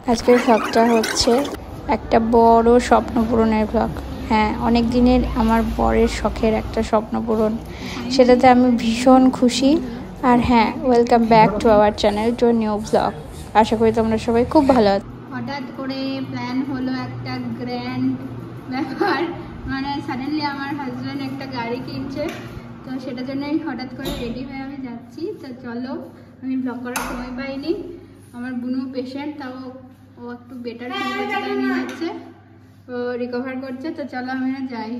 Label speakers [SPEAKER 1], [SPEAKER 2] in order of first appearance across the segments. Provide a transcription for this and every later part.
[SPEAKER 1] আজকের ভ্লগটা হচ্ছে একটা বড় স্বপ্ন পূরণের ভ্লগ। হ্যাঁ, অনেক দিনের আমার বরের শখের একটা স্বপ্ন পূরণ, সেটাতে আমি ভীষণ খুশি। আর হ্যাঁ, welcome back to our channel, to a new vlog. আশা করি তোমরা সবাই খুব ভালো আছো। হঠাৎ করে প্ল্যান হলো একটা গ্র্যান্ড ব্যাপার, মানে সাডেনলি আমার হাজব্যান্ড একটা গাড়ি কিনছে, তো সেটার জন্যই হঠাৎ করে রেডি হয়ে আমি যাচ্ছি। তো চলো, আমি ব্লগ করার সময় পাইনি। আমার বুনু পেশেন্ট, তাও ও একটু বেটার ফিল করছে, তাই নিয়ে যাচ্ছে, ও রিকভার করছে। তো চলো আমি যাই।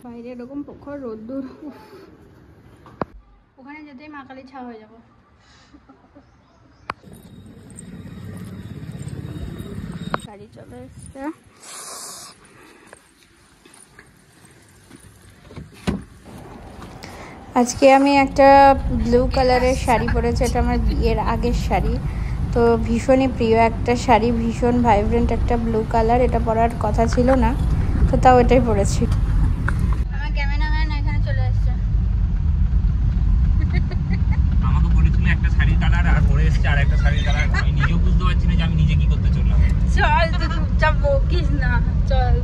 [SPEAKER 1] বাইরে এরকম প্রখর রোদ্দুর, ওখানে যেতেই মা কালী ছা হয়ে যাবো। গাড়ি চলে এসছে। আজকে আমি একটা ব্লু কালারের শাড়ি পরেছি, এটা আমার বিয়ের আগের শাড়ি। তো ভীষণই প্রিয় একটা শাড়ি, ভীষণ ভাইব্রেন্ট একটা ব্লু কালার। এটা পরার কথা ছিল না, তো তাও এটাই পরেছি। আমার ক্যামেরাম্যান এখানে চলে আসছে।
[SPEAKER 2] আমাকে বলেছিল একটা শাড়ির কালার, আর পরে এসেছে আর একটা শাড়ির কালার। আমি নিজেও বুঝতে পারছি না যে আমি নিজে কি করতে চললাম।
[SPEAKER 1] চল, তুই চুপচাপ বকিস না, চল।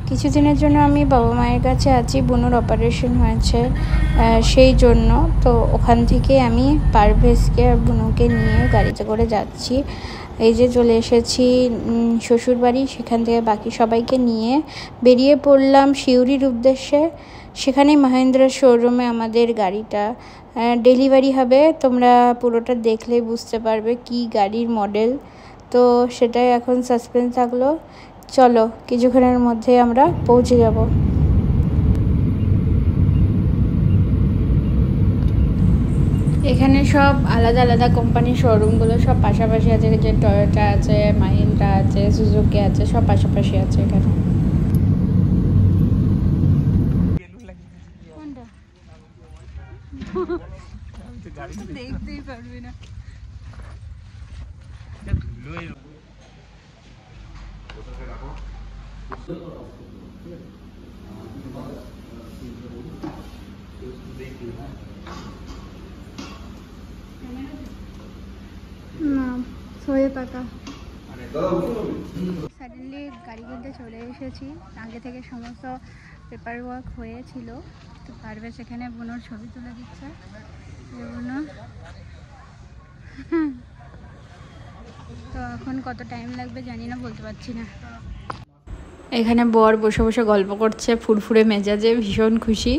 [SPEAKER 1] কিছুদিনের জন্য আমি বাবা মায়ের কাছে আছি, বুনুর অপারেশন হয়েছে সেই জন্য। তো ওখান থেকে আমি পারভেজকে আর বুনুকে নিয়ে গাড়িতে করে যাচ্ছি। এই যে চলে এসেছি শ্বশুরবাড়ি, সেখান থেকে বাকি সবাইকে নিয়ে বেরিয়ে পড়লাম সিউড়ির উদ্দেশ্যে। সেখানেই মাহিন্দ্রা শোরুমে আমাদের গাড়িটা ডেলিভারি হবে। তোমরা পুরোটা দেখলেই বুঝতে পারবে কি গাড়ির মডেল। তো সেটাই এখন সাসপেন্স থাকলো। চলো, কিছুক্ষণের মধ্যে আমরা পৌঁছে যাব। এখানে সব আলাদা আলাদা কোম্পানির শোরুমগুলো সব পাশাপাশি আছে, যে টয়োটা আছে, মাহিন্দ্রা আছে, সুজুকি আছে, সব পাশাপাশি আছে এখানে। দেখতেই পারবি না। সাডেনলি গাড়ি কিনতে চলে এসেছি। আগে থেকে সমস্ত পেপার ওয়ার্ক হয়েছিল। তো পারবে সেখানে বুনোর ছবি তুলে দিচ্ছে। বুনো তো এখন কত টাইম লাগবে জানি না, বলতে পারছি না। এখানে বর বসে বসে গল্প করছে ফুরফুরে মেজাজে, ভীষণ খুশি।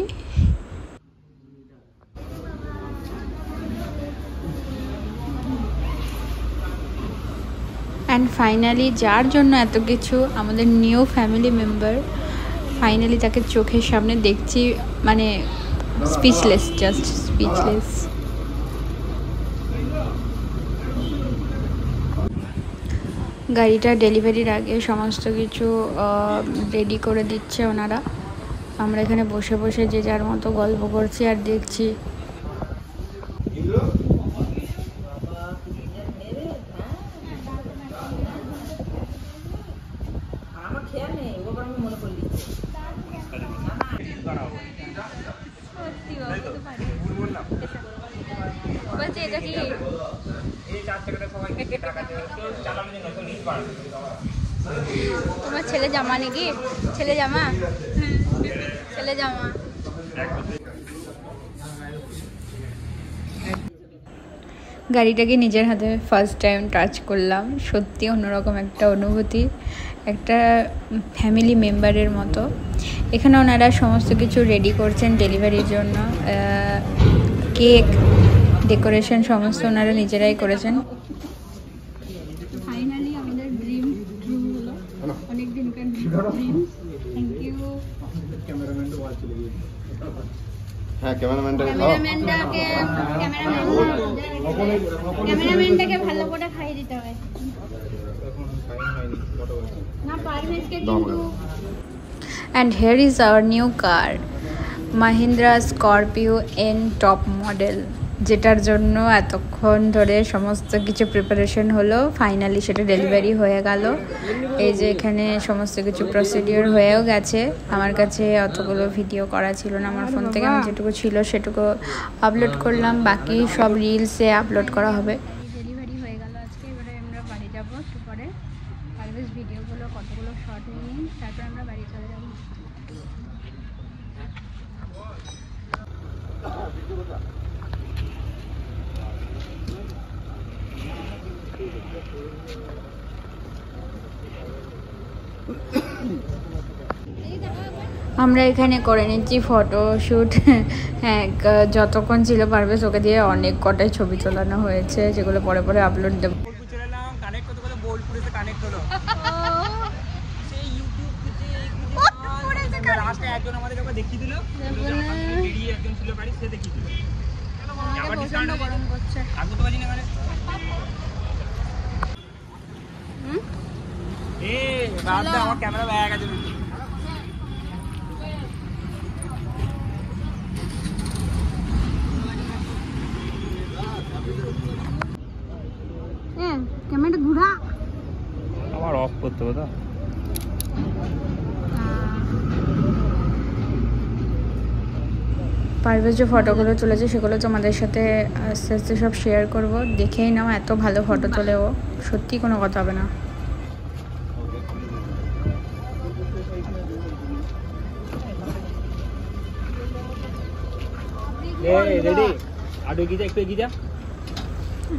[SPEAKER 1] অ্যান্ড ফাইনালি, যার জন্য এত কিছু, আমাদের নিউ ফ্যামিলি মেম্বার, ফাইনালি তাকে চোখের সামনে দেখছি, মানে স্পিচলেস, জাস্ট স্পিচলেস। গাড়িটা ডেলিভারির আগে সমস্ত কিছু রেডি করে দিচ্ছে ওনারা। আমরা এখানে বসে বসে যে যার মতো গল্প করছি আর দেখছি। বলছি এটা কি তোমার ছেলে জামা নাকি? ছেলে জামা, ছেলে জামা। গাড়িটাকে নিজের হাতে ফার্স্ট টাইম টাচ করলাম, সত্যি অন্যরকম একটা অনুভূতি, একটা ফ্যামিলি মেম্বারের মতো। এখানে ওনারা সমস্ত কিছু রেডি করছেন ডেলিভারির জন্য। কেক, ডেকোরেশন সমস্ত ওনারা নিজেরাই করেছেন। ফাইনালি আমাদের ড্রিম ট্রু হলো, অনেক দিনকার ড্রিম। Thank you. ক্যামেরাম্যানটাকে ভালো করে খাইয়ে দিতে হয় না, পারভেজকে কিন্তু। And here is our new car, Mahindra Scorpio N top model. যেটার জন্য এতক্ষণ ধরে সমস্ত কিছু প্রিপারেশন হলো, ফাইনালি সেটা ডেলিভারি হয়ে গেল। এই যে এখানে সমস্ত কিছু প্রসিডিওর হয়েও গেছে। আমার কাছে অতগুলো ভিডিও করা ছিল না আমার ফোন থেকে, আমি যেটুকু ছিল সেটুকু আপলোড করলাম, বাকি সব রিলসে আপলোড করা হবে। ডেলিভারি হয়ে গেল আজকে। এবারে আমরা বাড়ি যাবো একটু পরে। পারভেজ ভিডিওগুলো কতগুলো শর্ট নিয়ে নিই, তারপর আমরা বাড়ি চলে যাবো। আমরা এখানে করে নিচ্ছি ফটোশ্যুট। হ্যাঁ, যতক্ষণ ছিল পারভেজ ওকে দিয়ে অনেক কটাই ছবি তোলানো হয়েছে, যেগুলো পরে পরে আপলোড দেবো।
[SPEAKER 2] আমার ক্যামেরা ব্যাগ আছে।
[SPEAKER 1] ক্যামেরাটা ঘুরা,
[SPEAKER 2] আমার অফ করতে হবে তো।
[SPEAKER 1] পারভেজ যে ফটোগুলো তুলেছে সেগুলো তোমাদের সাথে আস্তে আস্তে সব শেয়ার করব। দেখেই নাও এত ভালো ফটো তোলে ও, সত্যি কোনো কথা হবে না।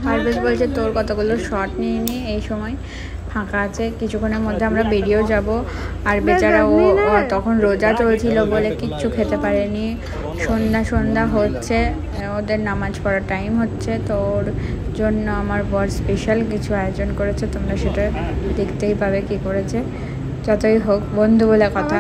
[SPEAKER 1] পারভেজ বলছে তোর কতগুলো শট নিয়ে নি, এই সময় ফাঁকা আছে, কিছুক্ষণের মধ্যে আমরা বেরিয়েও যাব। আর বেচারা ও তখন রোজা চলছিল বলে কিচ্ছু খেতে পারেনি। সন্ধ্যা হচ্ছে, ওদের নামাজ পড়ার টাইম হচ্ছে, তো ওর জন্য আমার বর স্পেশাল কিছু আয়োজন করেছে, তোমরা সেটা দেখতেই পাবে কি করেছে। যতই হোক বন্ধু বলে কথা।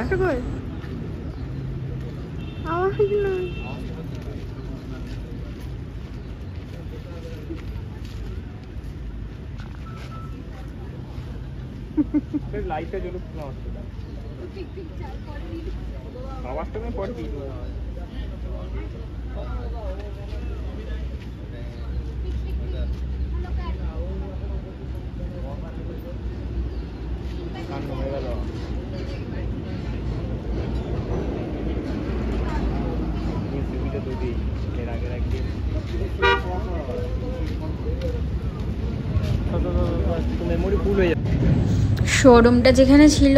[SPEAKER 2] লাইটটা জ্বলুক না, আওয়াজটা আমি পরে দিই। এর আগের একদিন মেমোরি ফুল হয়ে যায়।
[SPEAKER 1] শোরুমটা যেখানে ছিল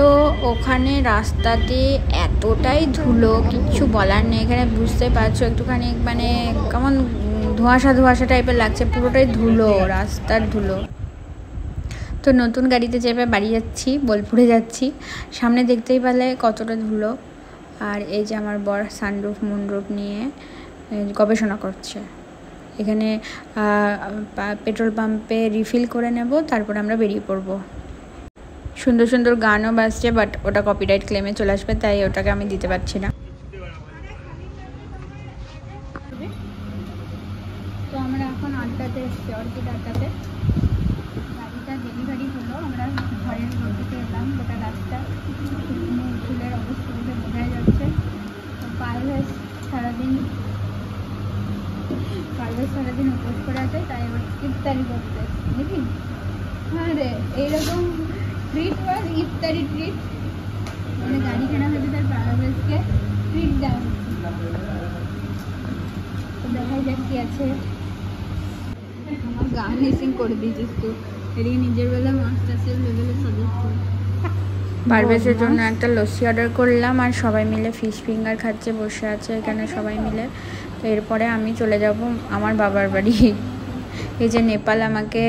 [SPEAKER 1] ওখানে রাস্তাতে এতটাই ধুলো, কিচ্ছু বলার নেই। এখানে বুঝতে পারছো একটুখানি মানে কেমন ধোঁয়াশা টাইপের লাগছে, পুরোটাই ধুলো, রাস্তার ধুলো। তো নতুন গাড়িতে চেপে বাড়ি যাচ্ছি, বোলপুরে যাচ্ছি। সামনে দেখতেই পেলে কতটা ধুলো। আর এই যে আমার বর সানরুফ মুনরুফ নিয়ে গবেষণা করছে। এখানে পেট্রোল পাম্পে রিফিল করে নেব, তারপর আমরা বেরিয়ে পড়বো। সুন্দর সুন্দর গানও বাজছে, বাট ওটা কপিরাইট ক্লেমে চলে আসবে, তাই ওটাকে আমি দিতে পারছি না। তো আমরা এখন আড্ডাতে এসেছি, অর্কিড আড্ডাতে। গাড়িটা ডেলিভারি হলো, আমরা ঘরের মধ্যে এলাম। গোটা রাস্তা ফুলের অবস্থা দেখে বোঝাই যাচ্ছে। তো পারভেজ সারাদিন উপোস করে আছে, তাই এবার ইফতারি করতে নাকি। হ্যাঁ রে, এইরকম ট্রিট বল, ইফতারি ট্রিট। মানে গাড়ি কেনা হয়েছে তার পারভেজকে ট্রিট দেওয়া হচ্ছে। তো দেখাই যাক কি আছে। আমার গান মিসিং করে দিয়েছিস তুই, এদিকে নিজের বেলা মাস্টার্সের লেভেলে সদস্য। পারভেজের জন্য একটা লস্যি অর্ডার করলাম, আর সবাই মিলে ফিশ ফিঙ্গার খাচ্ছে, বসে আছে এখানে সবাই মিলে। তো এরপরে আমি চলে যাব আমার বাবার বাড়ি। এই যে নেপাল আমাকে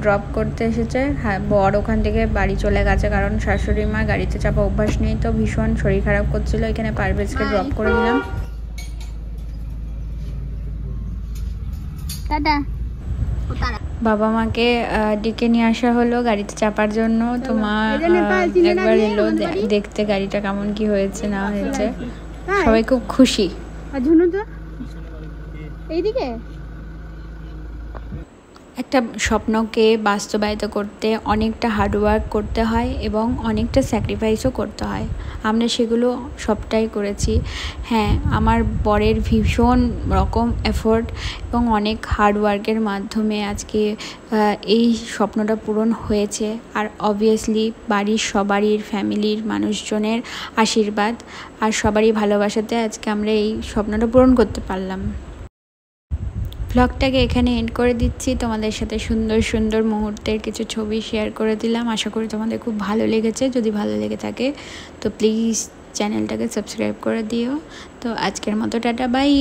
[SPEAKER 1] ড্রপ করতে এসেছে। হ্যাঁ, বর ওখান থেকে বাড়ি চলে গেছে, কারণ শাশুড়ি মা গাড়িতে চাপা অভ্যাস নেই, তো ভীষণ শরীর খারাপ করছিল। এখানে পারভেজকে ড্রপ করে দিলাম। টাটা। বাবা মাকে ডেকে নিয়ে আসা হলো গাড়িতে চাপার জন্য। তো মা একবার এলো দেখতে গাড়িটা কেমন কি হয়েছে না হয়েছে। সবাই খুব খুশি। এইদিকে একটা স্বপ্নকে বাস্তবায়িত করতে অনেকটা হার্ডওয়ার্ক করতে হয় এবং অনেকটা স্যাক্রিফাইসও করতে হয়। আমরা সেগুলো সবটাই করেছি। হ্যাঁ, আমার বরের ভীষণ রকম এফোর্ট এবং অনেক হার্ডওয়ার্কের মাধ্যমে আজকে এই স্বপ্নটা পূরণ হয়েছে। আর অবভিয়াসলি বাড়ির সবারই, ফ্যামিলির মানুষজনের আশীর্বাদ আর সবারই ভালোবাসাতে আজকে আমরা এই স্বপ্নটা পূরণ করতে পারলাম। ব্লগটাকে এখানে এন্ড করে দিচ্ছি। তোমাদের সাথে সুন্দর সুন্দর মুহূর্তের কিছু ছবি শেয়ার করে দিলাম। আশা করি তোমাদের খুব ভালো লেগেছে। যদি ভালো লেগে থাকে তো প্লিজ চ্যানেলটাকে সাবস্ক্রাইব করে দিও। তো আজকের মতো টাটা, বাই।